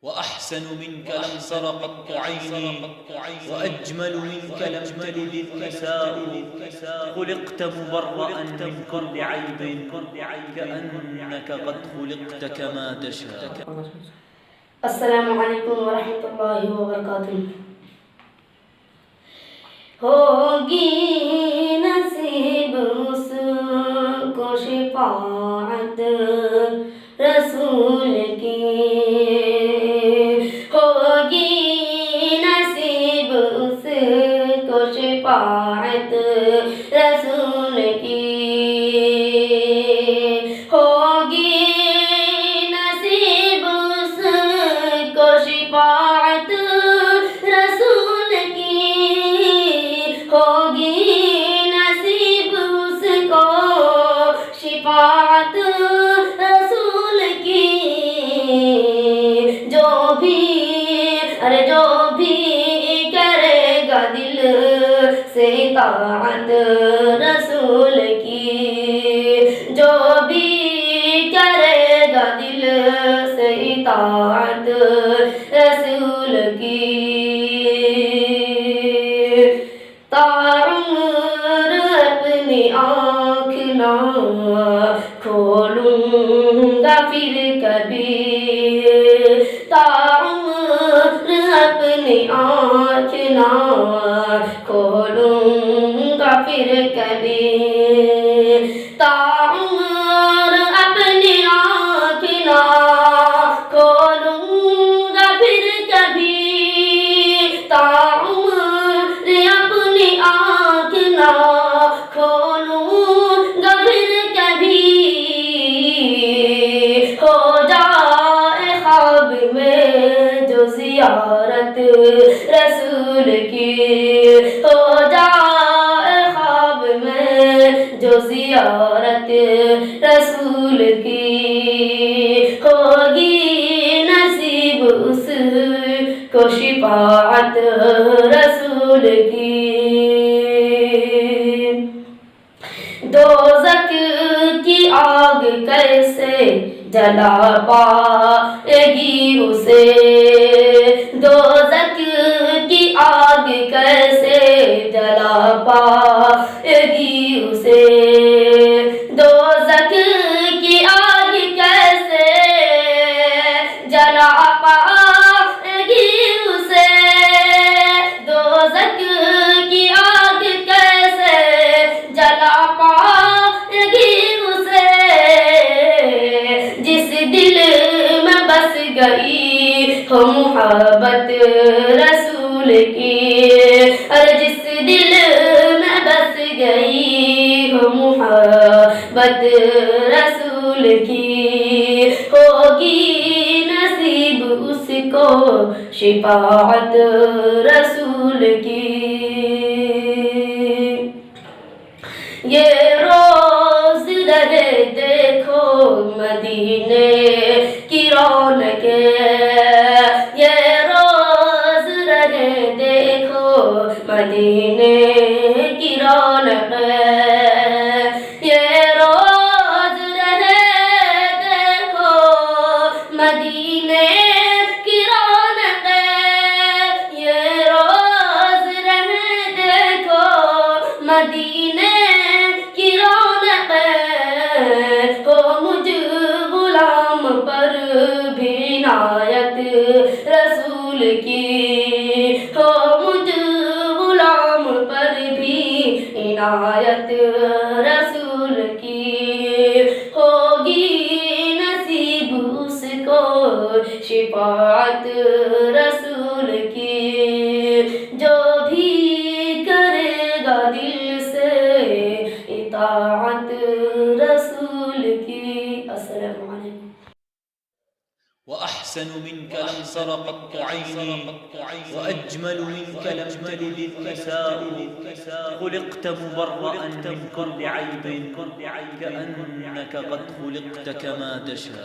وأحسن منك لم تر قط عيني وأجمل منك لم تلد النساء خلقت مبرأ من كل عيب كأنك قد خلقت كما تشاء. السلام علیکم ورحمۃ اللہ وبرکاتہ. ہوگی نصیب اس کو شفاعت رسول کی، ہوگی نصیب اس کو شفاعت رسول کی، ہوگی نصیب اس کو شفاعت رسول کی، ہوگی نصیب اس کو شفاعت رسول کی. جو بھی کرے گا دل سے اطاعت رسول کی، جو بھی کرے گا دل سے اطاعت رسول کی. تعمر اپنی آنکھ نہ کھولوں گا پھر کبھی، تعمر اپنی آنکھ نہ کھولوں گا پھر کبھی، تعمر اپنی آنکھ نہ کھولوں گا پھر کبھی، تعمر اپنی آنکھ نہ کھولوں گا پھر کبھی. ہو جائے خواب میں جو زیارت رسول کی، ہو جائے خواب میں جو زیارت رسول کی، ہوگی نصیب اس کو شفاعت رسول کی. دوزخ کی آگ کیسے جلا پائے گی اسے، دوزخ کی آگ کیسے جلا پائے گی اسے، دوزخ کی آگ کیسے جلا پائے گی اسے، دوزخ کی آگ کیسے جلا پائے گی اسے. جس دل میں بس گئی ہو محبت رسول کی، ارے جس دل میں بس گئی ہو محبت رسول کی، ہوگی نصیب اس کو شفاعت رسول کی. یہ روز رہے دیکھو مدینے کی رونقیں، یہ روز رہے دیکھو مدینے کی رونقیں، یہ روز رہے دیکھو مدینے کی رونقیں، یہ روز رہے دیکھو مدینے کی رونقیں. ہو مجھ غلام پر بھی عنایت رسول کی، ہو مجھ غلام پر بھی عنایت رسول کی، ہوگی نصیب اس کو شفاعت رسول کی. جو بھی کرے گا دل سے اطاعت رسول کی. السلام علیکم. وأحسن منك لم تر قط عيني وأجمل منك لم تلد النساء خلقت مبرأ من كل عيب كأنك قد خلقت كما تشاء.